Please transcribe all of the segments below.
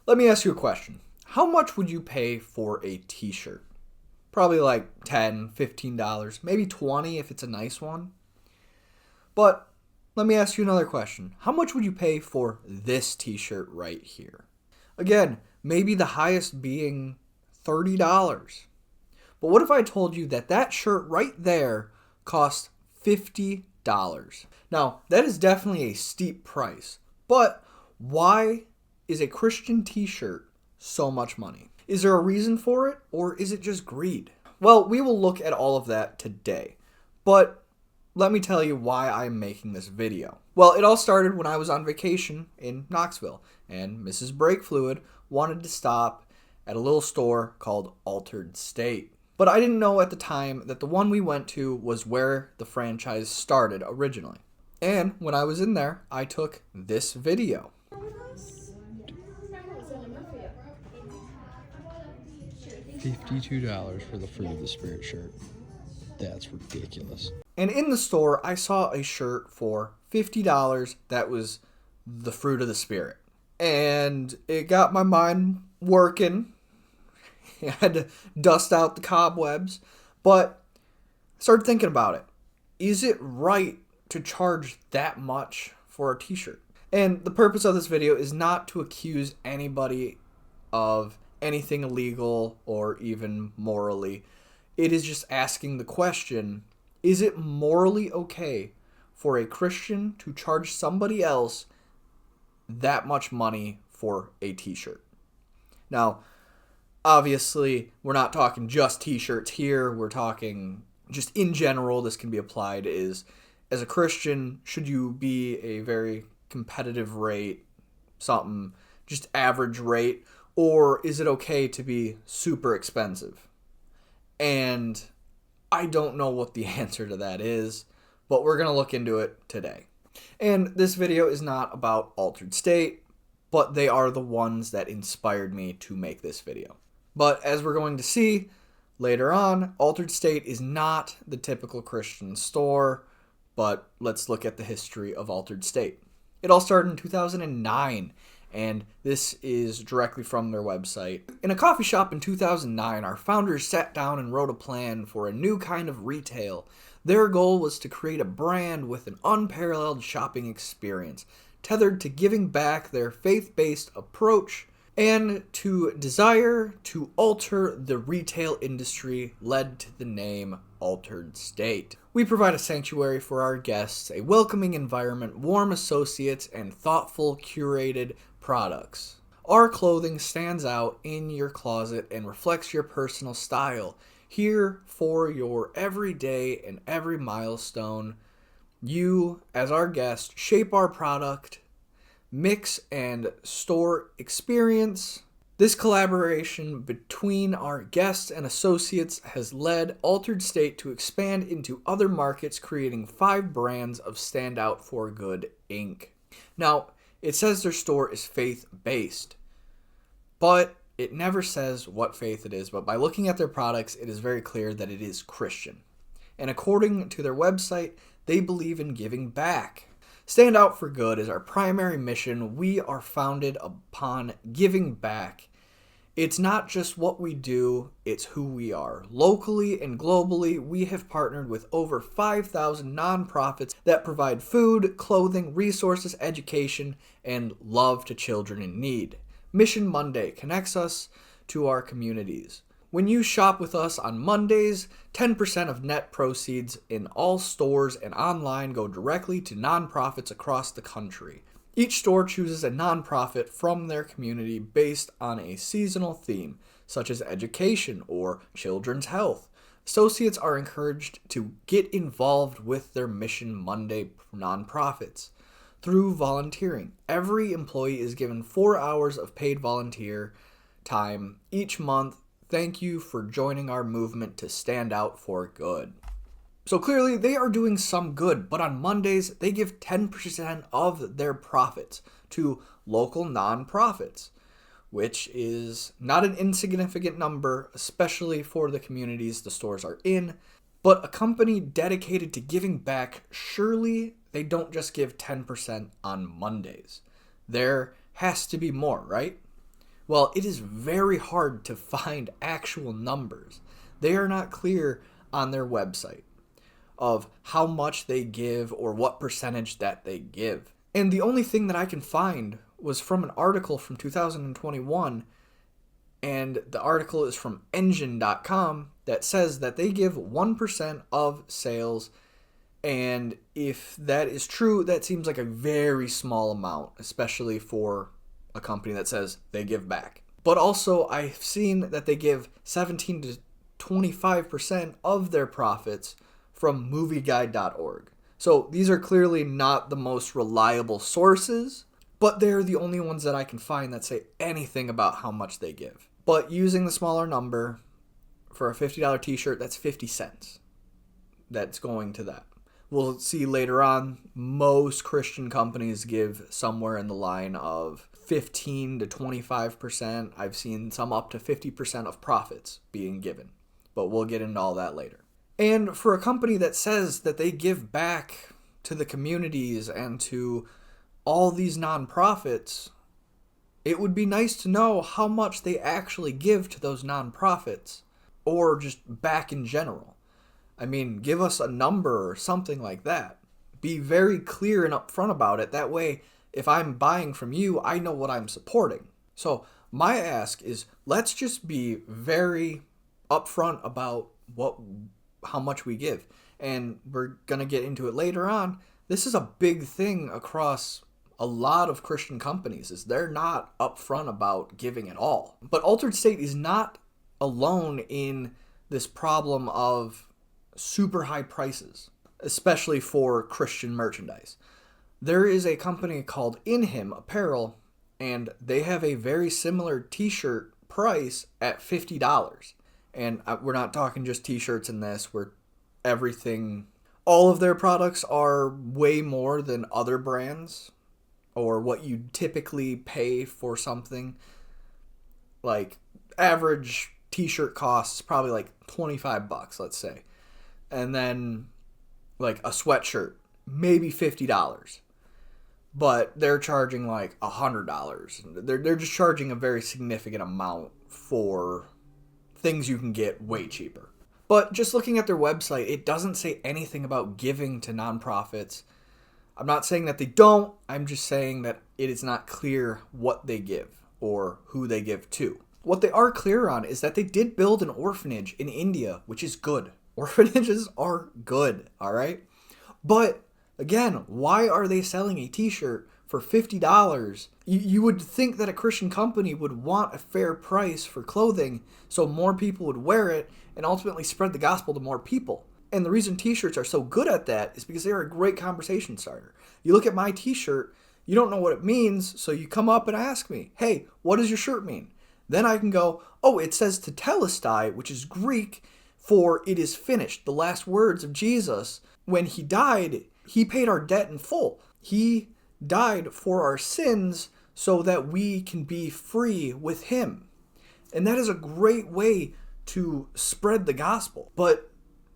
Let me ask you a question. How much would you pay for a t-shirt? Probably like $10, $15, maybe $20 if it's a nice one. But let me ask you another question. How much would you pay for this t-shirt right here? Again, maybe the highest being $30. But what if I told you that that shirt right there costs $50? Now, that is definitely a steep price. But why is a Christian t-shirt so much money? Is there a reason for it, or is it just greed? Well, we will look at all of that today. But let me tell you why I'm making this video. Well, it all started when I was on vacation in Knoxville, and Mrs. Brake Fluid wanted to stop at a little store called Altered State. But I didn't know at the time that the one we went to was where the franchise started originally. And when I was in there, I took this video. $52 for the Fruit of the Spirit shirt. That's ridiculous. And in the store, I saw a shirt for $50 that was the Fruit of the Spirit. And it got my mind working. I had to dust out the cobwebs. But I started thinking about it. Is it right to charge that much for a t-shirt? And the purpose of this video is not to accuse anybody of anything illegal or even morally. It is just asking the question, is it morally okay for a Christian to charge somebody else that much money for a t-shirt? Now, obviously, we're not talking just t-shirts here. We're talking just in general. This can be applied as a Christian, should you be a very competitive rate, something just average rate, or is it okay to be super expensive? And I don't know what the answer to that is, but we're going to look into it today. And this video is not about Altered State, but they are the ones that inspired me to make this video. But as we're going to see later on, Altered State is not the typical Christian store, but let's look at the history of Altered State. It all started in 2009, and this is directly from their website. In a coffee shop in 2009, our founders sat down and wrote a plan for a new kind of retail. Their goal was to create a brand with an unparalleled shopping experience, tethered to giving back their faith-based approach, and to desire to alter the retail industry led to the name Altered State. We provide a sanctuary for our guests, a welcoming environment, warm associates, and thoughtful, curated products. Our clothing stands out in your closet and reflects your personal style. Here for your everyday and every milestone, you, as our guest, shape our product, mix and store experience. This collaboration between our guests and associates has led Altered State to expand into other markets, creating 5 brands of Stand Out for Good, Inc. Now, it says their store is faith-based, but it never says what faith it is. But by looking at their products, it is very clear that it is Christian. And according to their website, they believe in giving back. Stand Out for Good is our primary mission. We are founded upon giving back. It's not just what we do, it's who we are. Locally and globally, we have partnered with over 5,000 nonprofits that provide food, clothing, resources, education, and love to children in need. Mission Monday connects us to our communities. When you shop with us on Mondays, 10% of net proceeds in all stores and online go directly to nonprofits across the country. Each store chooses a nonprofit from their community based on a seasonal theme, such as education or children's health. Associates are encouraged to get involved with their Mission Monday nonprofits through volunteering. Every employee is given 4 hours of paid volunteer time each month. Thank you for joining our movement to stand out for good. So clearly they are doing some good, but on Mondays they give 10% of their profits to local nonprofits, which is not an insignificant number, especially for the communities the stores are in. But a company dedicated to giving back, surely they don't just give 10% on Mondays. There has to be more, right? Well, it is very hard to find actual numbers. They are not clear on their website of how much they give or what percentage that they give. And the only thing that I can find was from an article from 2021, and the article is from engine.com that says that they give 1% of sales. And if that is true, that seems like a very small amount, especially for a company that says they give back. But also, I've seen that they give 17 to 25% of their profits from movieguide.org. So these are clearly not the most reliable sources, but they're the only ones that I can find that say anything about how much they give. But using the smaller number for a $50 t-shirt, that's 50 cents. That's going to that. We'll see later on, most Christian companies give somewhere in the line of 15 to 25%. I've seen some up to 50% of profits being given, but we'll get into all that later. And for a company that says that they give back to the communities and to all these nonprofits, it would be nice to know how much they actually give to those nonprofits, or just back in general. I mean, give us a number or something like that. Be very clear and upfront about it. That way, if I'm buying from you, I know what I'm supporting. So my ask is, let's just be very upfront about how much we give. And we're going to get into it later on. This is a big thing across a lot of Christian companies, is they're not upfront about giving at all. But Altered State is not alone in this problem of super high prices, especially for Christian merchandise. There is a company called In Him Apparel, and they have a very similar t-shirt price at $50. And we're not talking just t-shirts in this, we're everything. All of their products are way more than other brands, or what you typically pay for something. Like, average t-shirt costs probably like $25, let's say. And then, like, a sweatshirt, maybe $50. But they're charging like $100. They're just charging a very significant amount for things you can get way cheaper. But just looking at their website, it doesn't say anything about giving to nonprofits. I'm not saying that they don't. I'm just saying that it is not clear what they give or who they give to. What they are clear on is that they did build an orphanage in India, which is good. Orphanages are good, all right? But again, why are they selling a t-shirt for $50? You would think that a Christian company would want a fair price for clothing so more people would wear it and ultimately spread the gospel to more people. And the reason t-shirts are so good at that is because they're a great conversation starter. You look at my t-shirt, you don't know what it means, so you come up and ask me, hey, what does your shirt mean? Then I can go, oh, it says tetelestai, which is Greek for it is finished. The last words of Jesus, when he died, he paid our debt in full. He died for our sins so that we can be free with him. And that is a great way to spread the gospel. But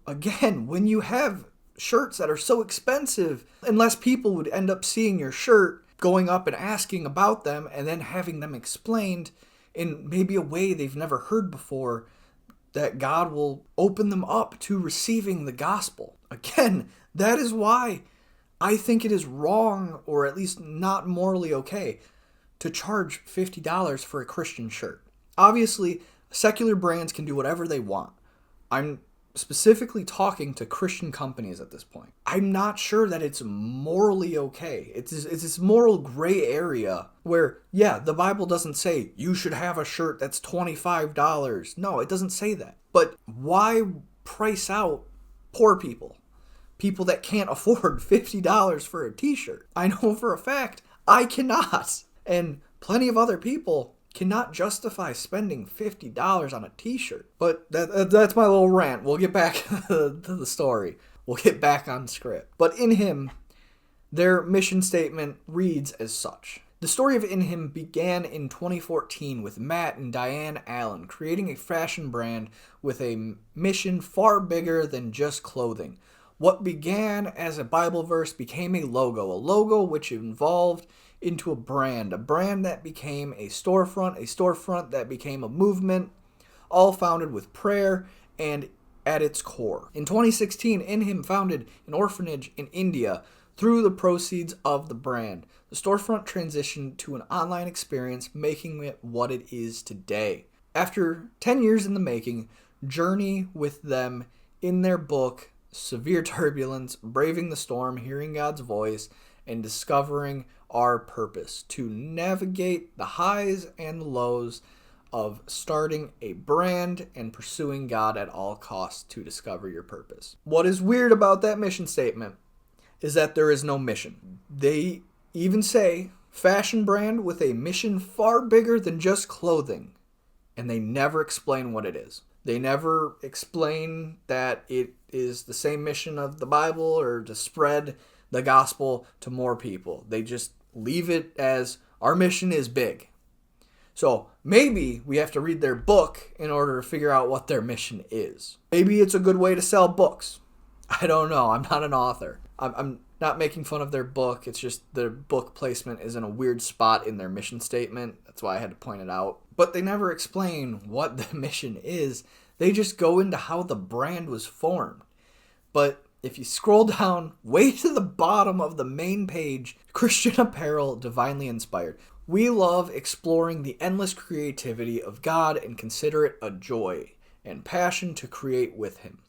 again, when you have shirts that are so expensive, unless people would end up seeing your shirt, going up and asking about them, and then having them explained in maybe a way they've never heard before, that God will open them up to receiving the gospel. Again, that is why I think it is wrong, or at least not morally okay, to charge $50 for a Christian shirt. Obviously, secular brands can do whatever they want. I'm specifically talking to Christian companies at this point. I'm not sure that it's morally okay. It's this moral gray area where, yeah, the Bible doesn't say you should have a shirt that's $25. No, it doesn't say that. But why price out poor people? People that can't afford $50 for a t-shirt. I know for a fact I cannot. And plenty of other people cannot justify spending $50 on a t-shirt. But that's my little rant. We'll get back to the story. We'll get back on script. But In Him, their mission statement reads as such. The story of In Him began in 2014 with Matt and Diane Allen creating a fashion brand with a mission far bigger than just clothing. What began as a Bible verse became a logo which involved into a brand that became a storefront that became a movement, all founded with prayer and at its core. In 2016, In Him founded an orphanage in India through the proceeds of the brand. The storefront transitioned to an online experience, making it what it is today. After 10 years in the making, journey with them in their book, Severe Turbulence, Braving the Storm, Hearing God's Voice, and Discovering Our Purpose, to navigate the highs and lows of starting a brand and pursuing God at all costs to discover your purpose. What is weird about that mission statement is that there is no mission. They even say, fashion brand with a mission far bigger than just clothing, and they never explain what it is. They never explain that it is the same mission of the Bible or to spread the gospel to more people. They just leave it as, our mission is big. So maybe we have to read their book in order to figure out what their mission is. Maybe it's a good way to sell books. I don't know. I'm not an author. I'm not making fun of their book. It's just their book placement is in a weird spot in their mission statement. That's why I had to point it out. But they never explain what the mission is. They just go into how the brand was formed. But if you scroll down way to the bottom of the main page, Christian Apparel, Divinely Inspired. We love exploring the endless creativity of God and consider it a joy and passion to create with Him.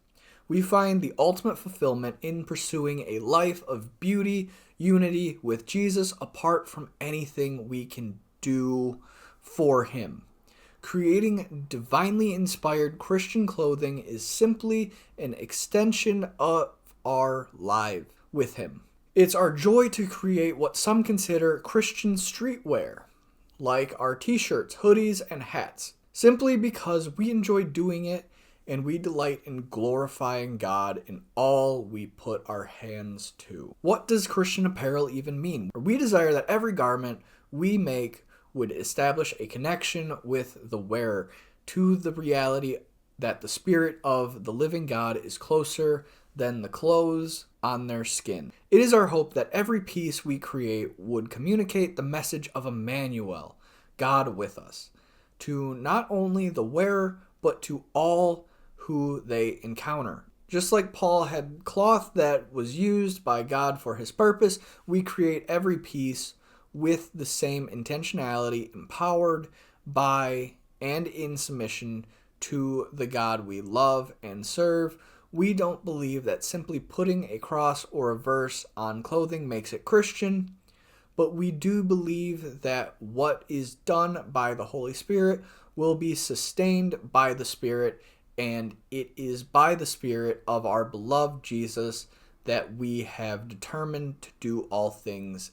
We find the ultimate fulfillment in pursuing a life of beauty, unity with Jesus apart from anything we can do for Him. Creating divinely inspired Christian clothing is simply an extension of our life with Him. It's our joy to create what some consider Christian streetwear, like our t-shirts, hoodies, and hats, simply because we enjoy doing it and we delight in glorifying God in all we put our hands to. What does Christian apparel even mean? We desire that every garment we make would establish a connection with the wearer to the reality that the Spirit of the living God is closer than the clothes on their skin. It is our hope that every piece we create would communicate the message of Emmanuel, God with us, to not only the wearer, but to all who they encounter. Just like Paul had cloth that was used by God for His purpose, we create every piece with the same intentionality, empowered by and in submission to the God we love and serve. We don't believe that simply putting a cross or a verse on clothing makes it Christian, but we do believe that what is done by the Holy Spirit will be sustained by the Spirit, and it is by the Spirit of our beloved Jesus that we have determined to do all things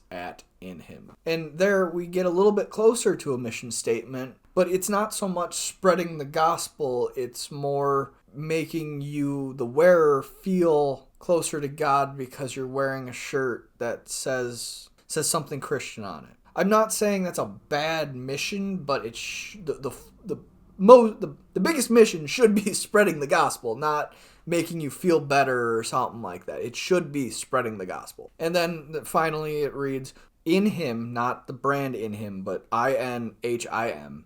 in Him. And there we get a little bit closer to a mission statement, but it's not so much spreading the gospel, it's more making you, the wearer, feel closer to God because you're wearing a shirt that says something Christian on it. I'm not saying that's a bad mission, but it's the biggest mission should be spreading the gospel, not making you feel better or something like that. It should be spreading the gospel. And then finally it reads, In Him, not the brand In Him, but INHIM,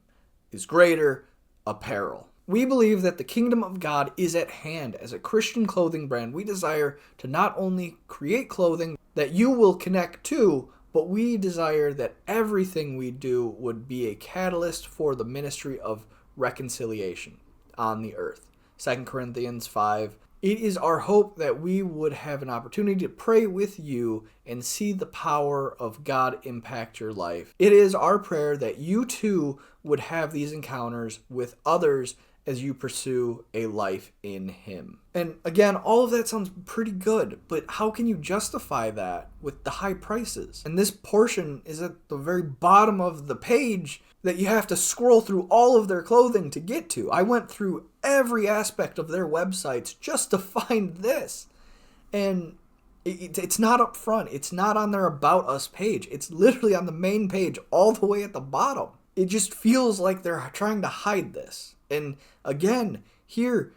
is greater apparel. We believe that the kingdom of God is at hand. As a Christian clothing brand, we desire to not only create clothing that you will connect to, but we desire that everything we do would be a catalyst for the ministry of reconciliation on the earth. 2 Corinthians 5. It is our hope that we would have an opportunity to pray with you and see the power of God impact your life. It is our prayer that you too would have these encounters with others as you pursue a life in Him. And again, all of that sounds pretty good, but how can you justify that with the high prices? And this portion is at the very bottom of the page that you have to scroll through all of their clothing to get to. I went through every aspect of their websites just to find this. And it's not up front. It's not on their About Us page. It's literally on the main page all the way at the bottom. It just feels like they're trying to hide this. And again, here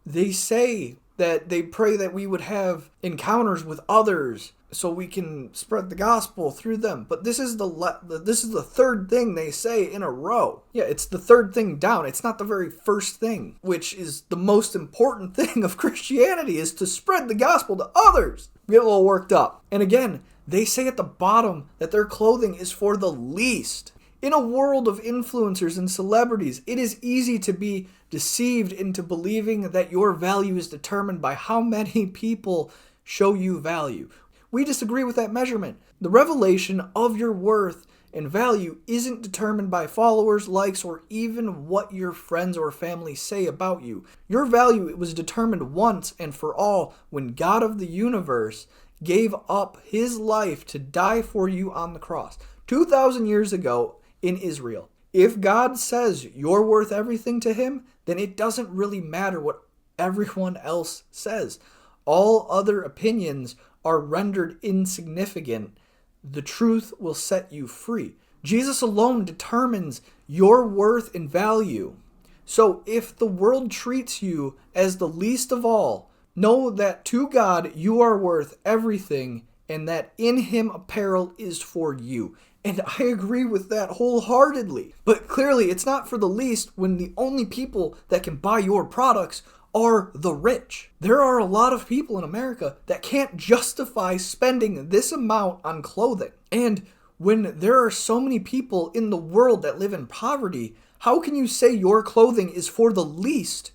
they say that they pray that we would have encounters with others so we can spread the gospel through them. But this is the third thing they say in a row. Yeah, it's the third thing down. It's not the very first thing, which is the most important thing of Christianity, is to spread the gospel to others. Get a little worked up. And again, they say at the bottom that their clothing is for the least. In a world of influencers and celebrities, it is easy to be deceived into believing that your value is determined by how many people show you value. We disagree with that measurement. The revelation of your worth and value isn't determined by followers, likes, or even what your friends or family say about you. Your value was determined once and for all when God of the universe gave up his life to die for you on the cross 2,000 years ago in Israel. If God says you're worth everything to him, then it doesn't really matter what everyone else says. All other opinions are rendered insignificant. The truth will set you free. Jesus alone determines your worth and value. So if the world treats you as the least of all, know that to God you are worth everything, and that in him apparel is for you. And I agree with that wholeheartedly. But clearly it's not for the least when the only people that can buy your products are the rich. There are a lot of people in America that can't justify spending this amount on clothing. And when there are so many people in the world that live in poverty, how can you say your clothing is for the least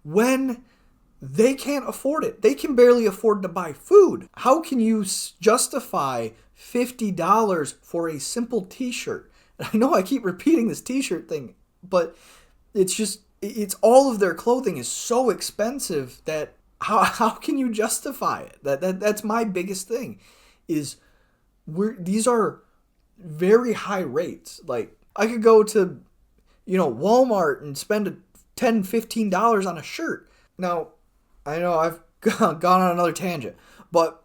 when they can't afford it? They can barely afford to buy food. How can you justify $50 for a simple t-shirt? I know I keep repeating this t-shirt thing, but it's all of their clothing is so expensive that how can you justify it? That's my biggest thing, is these are very high rates. Like, I could go to Walmart and spend $10-15 on a shirt. Now, I know I've gone on another tangent, but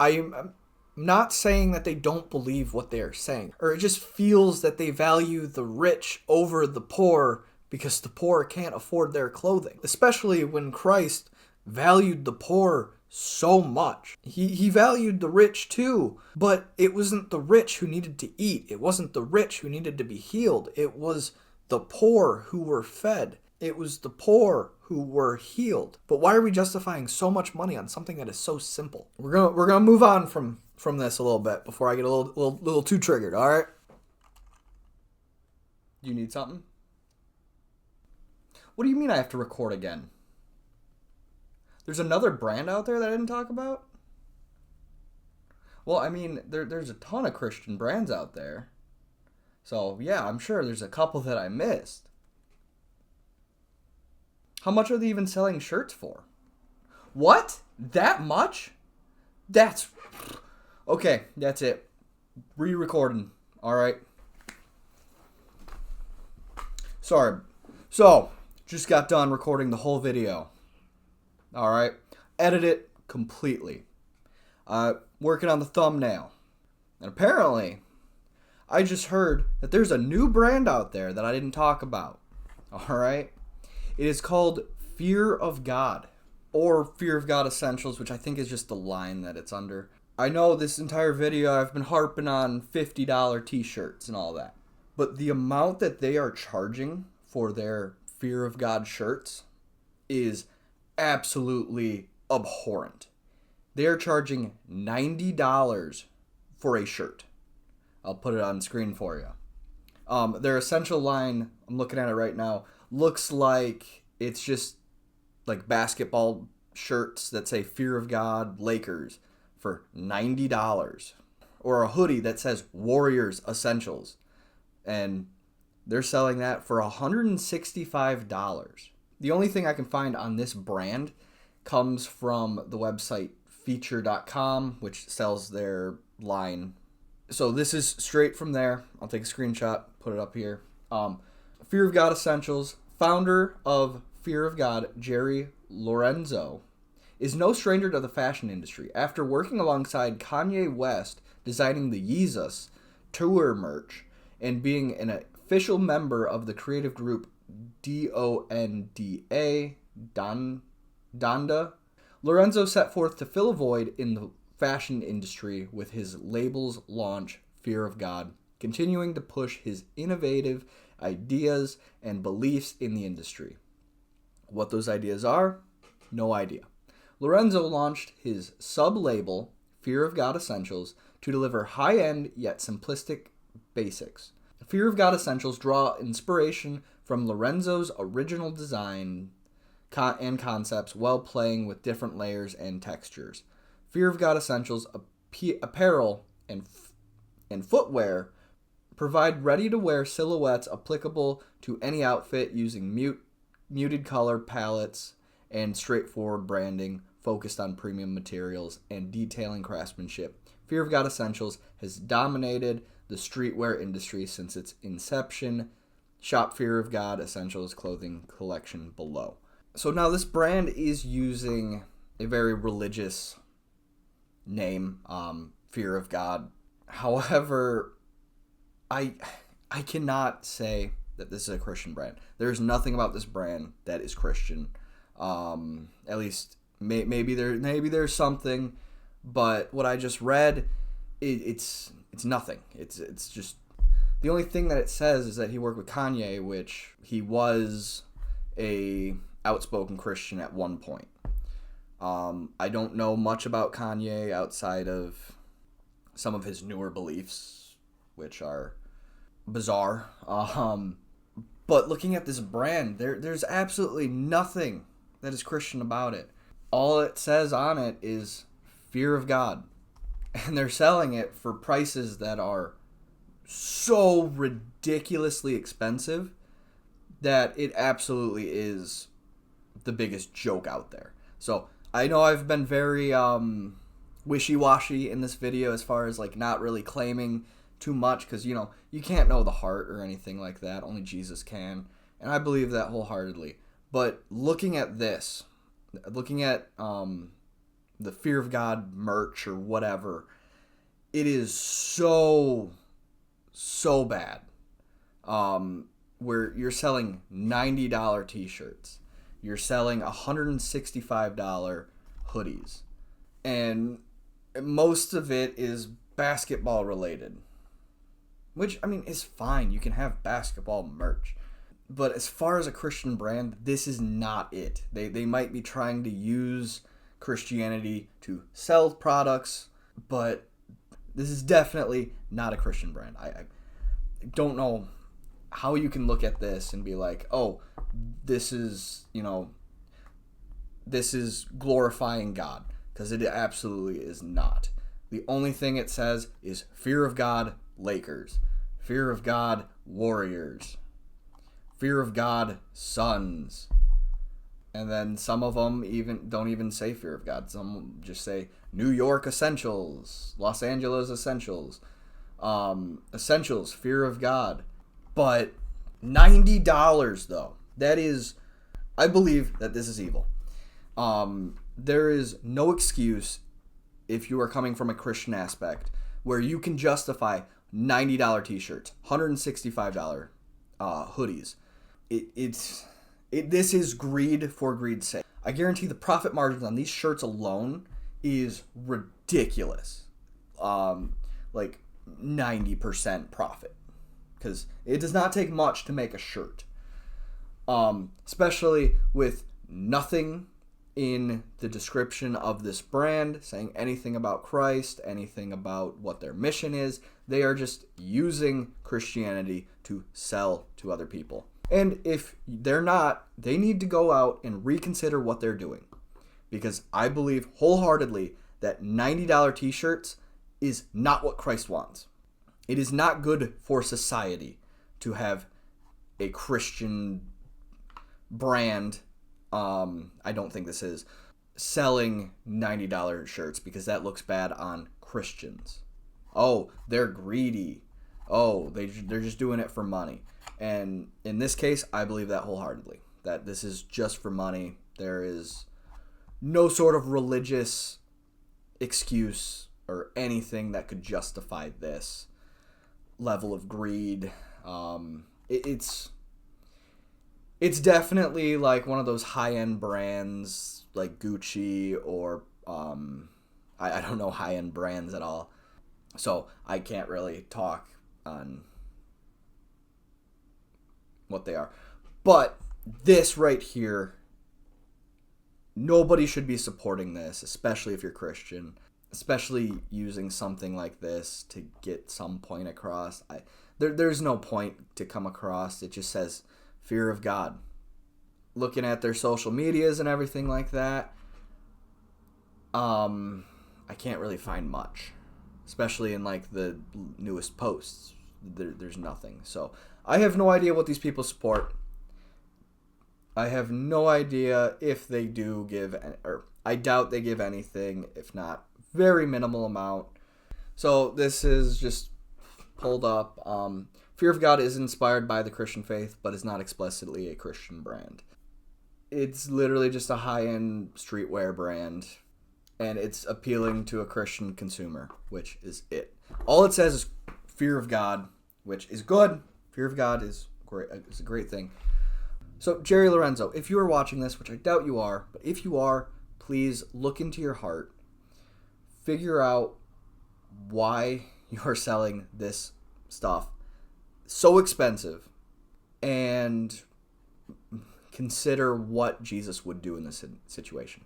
I'm not saying that they don't believe what they're saying, or it just feels that they value the rich over the poor because the poor can't afford their clothing, especially when Christ valued the poor so much. He valued the rich too, but it wasn't the rich who needed to eat. It wasn't the rich who needed to be healed. It was the poor who were fed. It was the poor who were healed. But why are we justifying so much money on something that is so simple? We're gonna move on from this a little bit before I get a little too triggered. All right. You need something? What do you mean I have to record again? There's another brand out there that I didn't talk about? Well, I mean, there's a ton of Christian brands out there. So, yeah, I'm sure there's a couple that I missed. How much are they even selling shirts for? What? That much? That's... Okay, that's it. Re-recording. Alright. Sorry. So, just got done recording the whole video. Alright. Edit it completely. Working on the thumbnail. And apparently, I just heard that there's a new brand out there that I didn't talk about. Alright? It is called Fear of God. Or Fear of God Essentials, which I think is just the line that it's under. I know this entire video I've been harping on $50 t-shirts and all that. But the amount that they are charging for their Fear of God shirts is absolutely abhorrent. They are charging $90 for a shirt. I'll put it on screen for you. Their essential line, I'm looking at it right now, looks like it's just like basketball shirts that say Fear of God Lakers for $90. Or a hoodie that says Warriors Essentials. And they're selling that for $165. The only thing I can find on this brand comes from the website feature.com, which sells their line. So this is straight from there. I'll take a screenshot, put it up here. Fear of God Essentials. Founder of Fear of God, Jerry Lorenzo, is no stranger to the fashion industry. After working alongside Kanye West designing the Yeezus tour merch and being an official member of the creative group Donda, Lorenzo set forth to fill a void in the fashion industry with his label's launch, Fear of God, continuing to push his innovative ideas and beliefs in the industry. What those ideas are, no idea. Lorenzo launched his sub-label, Fear of God Essentials, to deliver high-end yet simplistic basics. Fear of God Essentials draw inspiration from Lorenzo's original design and concepts while playing with different layers and textures. Fear of God Essentials apparel and footwear provide ready-to-wear silhouettes applicable to any outfit using muted color palettes and straightforward branding focused on premium materials and detailing craftsmanship. Fear of God Essentials has dominated the streetwear industry since its inception. Shop Fear of God Essentials clothing collection below. So now this brand is using a very religious name, Fear of God. However, I cannot say that this is a Christian brand. There's nothing about this brand that is Christian. At least maybe there's something, but what I just read, it's nothing. It's just the only thing that it says is that he worked with Kanye, which he was a outspoken Christian at one point. I don't know much about Kanye outside of some of his newer beliefs, which are bizarre. But looking at this brand, there's absolutely nothing that is Christian about it. All it says on it is Fear of God. And they're selling it for prices that are so ridiculously expensive that it absolutely is the biggest joke out there. So I know I've been very wishy-washy in this video as far as like not really claiming too much because, you know, you can't know the heart or anything like that. Only Jesus can. And I believe that wholeheartedly. But looking at this, looking at the Fear of God merch or whatever, it is so bad. Where you're selling $90 t-shirts. You're selling $165 hoodies. And most of it is basketball related. Which, I mean, is fine. You can have basketball merch. But as far as a Christian brand, this is not it. They might be trying to use Christianity to sell products, but this is definitely not a Christian brand. I don't know how you can look at this and be like, oh, this is, you know, this is glorifying God, because it absolutely is not. The only thing it says is Fear of God Lakers, Fear of God Warriors, Fear of God Suns. And then some of them even don't even say Fear of God. Some just say New York Essentials, Los Angeles Essentials, Essentials, Fear of God. But $90 though. That is, I believe that this is evil. There is no excuse if you are coming from a Christian aspect where you can justify $90 t-shirts, $165 hoodies. This is greed for greed's sake. I guarantee the profit margins on these shirts alone is ridiculous. Like 90% profit. Because it does not take much to make a shirt. Especially with nothing in the description of this brand saying anything about Christ, anything about what their mission is. They are just using Christianity to sell to other people. And if they're not, they need to go out and reconsider what they're doing. Because I believe wholeheartedly that $90 t-shirts is not what Christ wants. It is not good for society to have a Christian brand, I don't think this is, selling $90 shirts because that looks bad on Christians. Oh, they're greedy. Oh, they're just doing it for money. And in this case, I believe that wholeheartedly, that this is just for money. There is no sort of religious excuse or anything that could justify this level of greed. It's definitely like one of those high-end brands like Gucci or I don't know high-end brands at all. So I can't really talk on what they are. But this right here, nobody should be supporting this, especially if you're Christian, especially using something like this to get some point across. There's no point to come across. It just says fear of God. Looking at their social medias and everything like that, I can't really find much, especially in like the newest posts. There's nothing. So I have no idea what these people support. I have no idea if they do give, or I doubt they give anything, if not very minimal amount. So this is just pulled up. Fear of God is inspired by the Christian faith, but is not explicitly a Christian brand. It's literally just a high-end streetwear brand, and it's appealing to a Christian consumer, which is it. All it says is fear of God, which is good. Fear of God is great. It's a great thing. So, Jerry Lorenzo, if you are watching this, which I doubt you are, but if you are, please look into your heart. Figure out why you are selling this stuff so expensive, and consider what Jesus would do in this situation.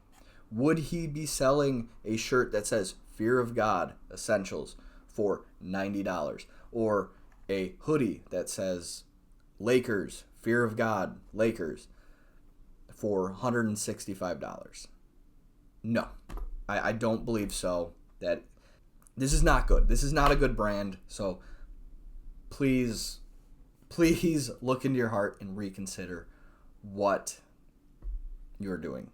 Would he be selling a shirt that says Fear of God Essentials for $90, or a hoodie that says Lakers, Fear of God, Lakers for $165? No, I don't believe so. That this is not good. This is not a good brand. So please look into your heart and reconsider what you're doing.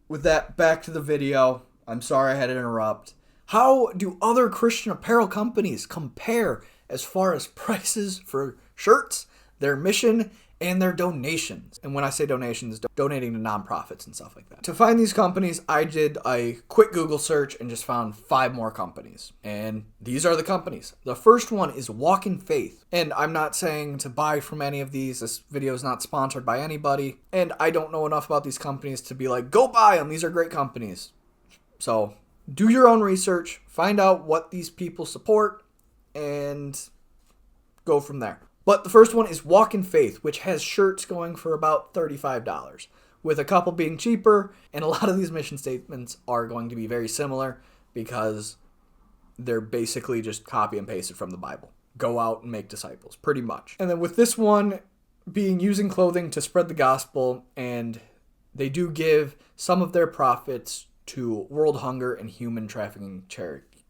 With that, back to the video. I'm sorry I had to interrupt. How do other Christian apparel companies compare as far as prices for shirts, their mission, and their donations? And when I say donations, donating to nonprofits and stuff like that. To find these companies, I did a quick Google search and just found 5 more companies. And these are the companies. The first one is Walk in Faith. And I'm not saying to buy from any of these. This video is not sponsored by anybody. And I don't know enough about these companies to be like, go buy them. These are great companies. So do your own research. Find out what these people support and go from there. But the first one is Walk in Faith, which has shirts going for about $35, with a couple being cheaper, and a lot of these mission statements are going to be very similar because they're basically just copy and pasted from the Bible. Go out and make disciples, pretty much. And then with this one being using clothing to spread the gospel, and they do give some of their profits to World Hunger and Human Trafficking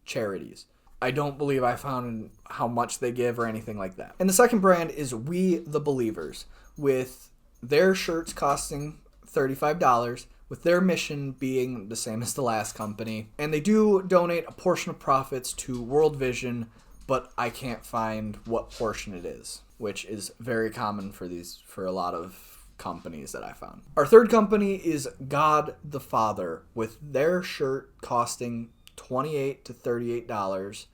charities. I don't believe I found how much they give or anything like that. And the second brand is We the Believers, with their shirts costing $35, with their mission being the same as the last company. And they do donate a portion of profits to World Vision, but I can't find what portion it is, which is very common for a lot of companies that I found. Our third company is God the Father, with their shirt costing $28 to $38.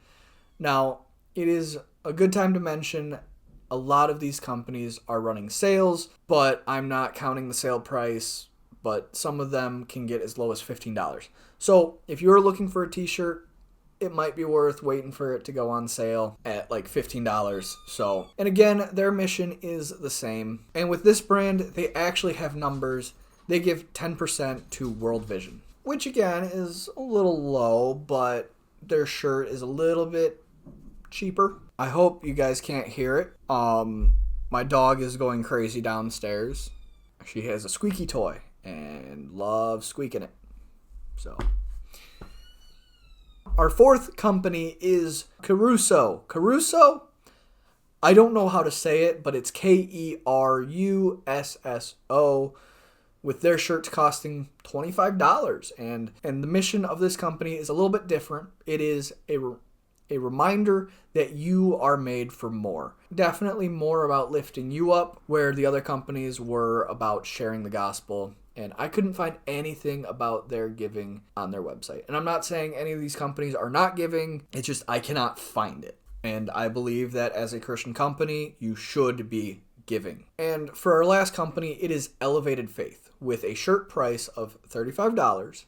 Now, it is a good time to mention a lot of these companies are running sales, but I'm not counting the sale price, but some of them can get as low as $15. So if you're looking for a t-shirt, it might be worth waiting for it to go on sale at like $15. So, and again, their mission is the same. And with this brand, they actually have numbers. They give 10% to World Vision, which again is a little low, but their shirt is a little bit cheaper. I hope you guys can't hear it. My dog is going crazy downstairs. She has a squeaky toy and loves squeaking it. So our fourth company is Caruso. Caruso? I don't know how to say it, but it's Kerusso, with their shirts costing $25. And the mission of this company is a little bit different. It is a reminder that you are made for more. Definitely more about lifting you up, where the other companies were about sharing the gospel. And I couldn't find anything about their giving on their website. And I'm not saying any of these companies are not giving. It's just I cannot find it. And I believe that as a Christian company, you should be giving. And for our last company, it is Elevated Faith, with a shirt price of $35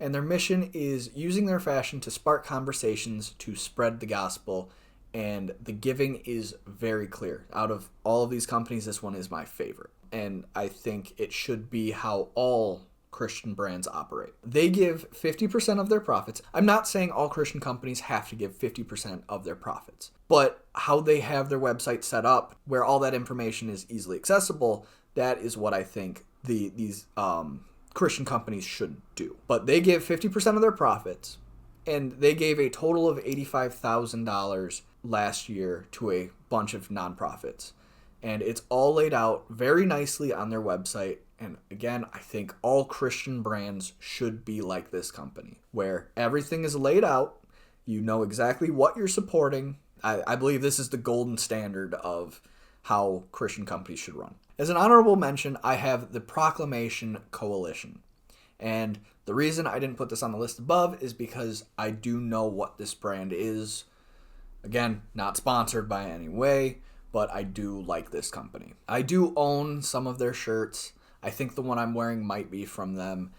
And their mission is using their fashion to spark conversations to spread the gospel. And the giving is very clear. Out of all of these companies, this one is my favorite. And I think it should be how all Christian brands operate. They give 50% of their profits. I'm not saying all Christian companies have to give 50% of their profits, but how they have their website set up where all that information is easily accessible, that is what I think these Christian companies should do. But they give 50% of their profits, and they gave a total of $85,000 last year to a bunch of nonprofits. And it's all laid out very nicely on their website. And again, I think all Christian brands should be like this company, where everything is laid out. You know exactly what you're supporting. I believe this is the golden standard of how Christian companies should run. As an honorable mention, I have the Proclamation Coalition. And the reason I didn't put this on the list above is because I do know what this brand is. Again, not sponsored by any way, but I do like this company. I do own some of their shirts. I think the one I'm wearing might be from them.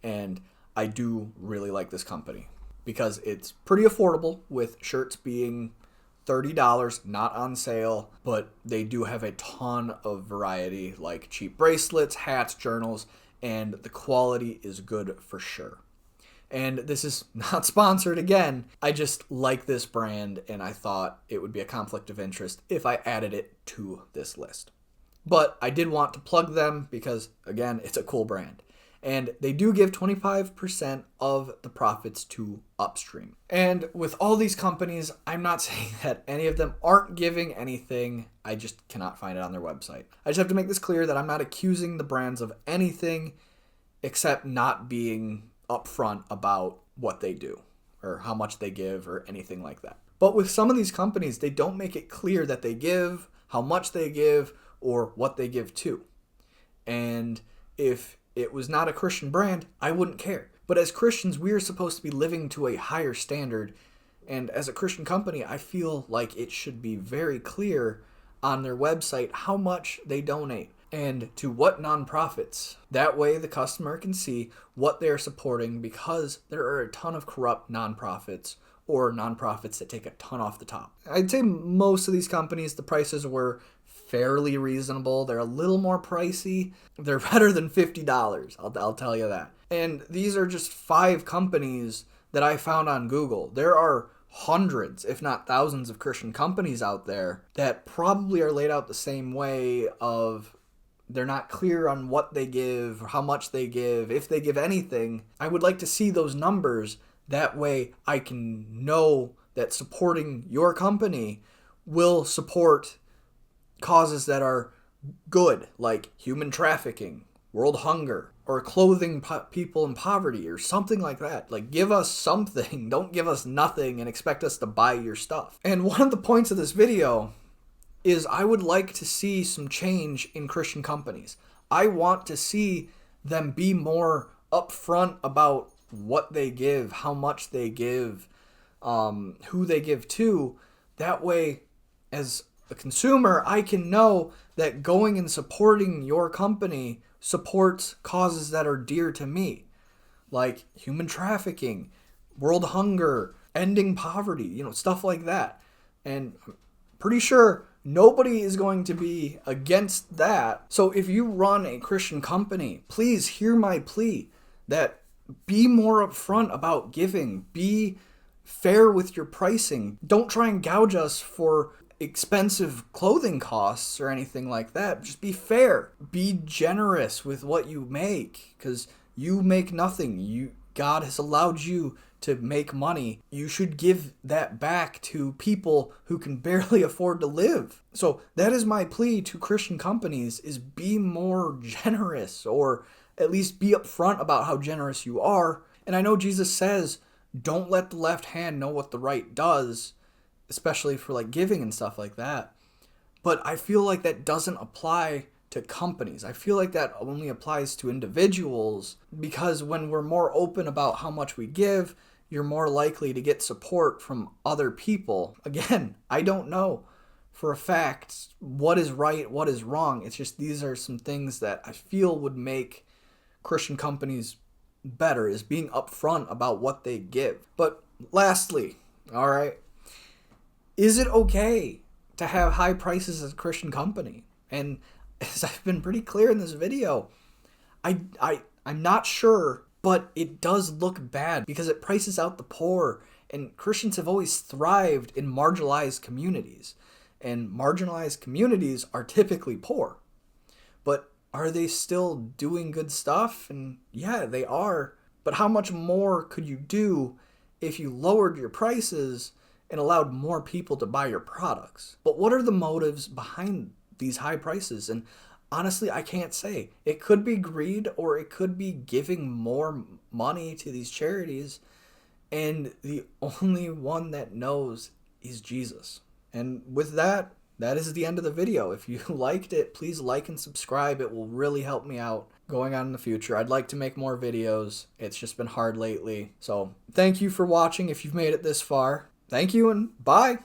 And I do really like this company because it's pretty affordable, with shirts being $30, not on sale, but they do have a ton of variety, like cheap bracelets, hats, journals, and the quality is good for sure. And this is not sponsored again. I just like this brand, and I thought it would be a conflict of interest if I added it to this list. But I did want to plug them because, again, it's a cool brand. And they do give 25% of the profits to Upstream. And with all these companies, I'm not saying that any of them aren't giving anything. I just cannot find it on their website. I just have to make this clear that I'm not accusing the brands of anything except not being upfront about what they do or how much they give or anything like that. But with some of these companies, they don't make it clear that they give, how much they give, or what they give to. And if it was not a Christian brand, I wouldn't care. But as Christians, we are supposed to be living to a higher standard. And as a Christian company, I feel like it should be very clear on their website how much they donate and to what nonprofits. That way the customer can see what they're supporting, because there are a ton of corrupt nonprofits or nonprofits that take a ton off the top. I'd say most of these companies, the prices were fairly reasonable. They're a little more pricey. They're better than $50. I'll tell you that. And these are just 5 companies that I found on Google. There are hundreds, if not thousands, of Christian companies out there that probably are laid out the same way of they're not clear on what they give, how much they give, if they give anything. I would like to see those numbers. That way I can know that supporting your company will support causes that are good, like human trafficking, world hunger, or clothing people in poverty, or something like that. Like, give us something. Don't give us nothing and expect us to buy your stuff. And one of the points of this video is I would like to see some change in Christian companies. I want to see them be more upfront about what they give, how much they give, who they give to. That way, as a consumer, I can know that going and supporting your company supports causes that are dear to me, like human trafficking, world hunger, ending poverty, stuff like that. And I'm pretty sure nobody is going to be against that. So if you run a Christian company, please hear my plea that be more upfront about giving. Be fair with your pricing. Don't try and gouge us for expensive clothing costs or anything like that. Just be fair. Be generous with what you make, because you make nothing. God has allowed you to make money. You should give that back to people who can barely afford to live. So that is my plea to Christian companies, is be more generous, or at least be upfront about how generous you are. And I know Jesus says, don't let the left hand know what the right does, especially for like giving and stuff like that. But I feel like that doesn't apply to companies. I feel like that only applies to individuals, because when we're more open about how much we give, you're more likely to get support from other people. Again, I don't know for a fact what is right, what is wrong. It's just these are some things that I feel would make Christian companies better, is being upfront about what they give. But lastly, all right, is it okay to have high prices as a Christian company? And as I've been pretty clear in this video, I'm not sure, but it does look bad because it prices out the poor, and Christians have always thrived in marginalized communities. And marginalized communities are typically poor. But are they still doing good stuff? And yeah, they are. But how much more could you do if you lowered your prices and allowed more people to buy your products? But what are the motives behind these high prices? And honestly, I can't say. It could be greed, or it could be giving more money to these charities. And the only one that knows is Jesus. And with that, that is the end of the video. If you liked it, please like and subscribe. It will really help me out going on in the future. I'd like to make more videos. It's just been hard lately. So thank you for watching if you've made it this far. Thank you and bye.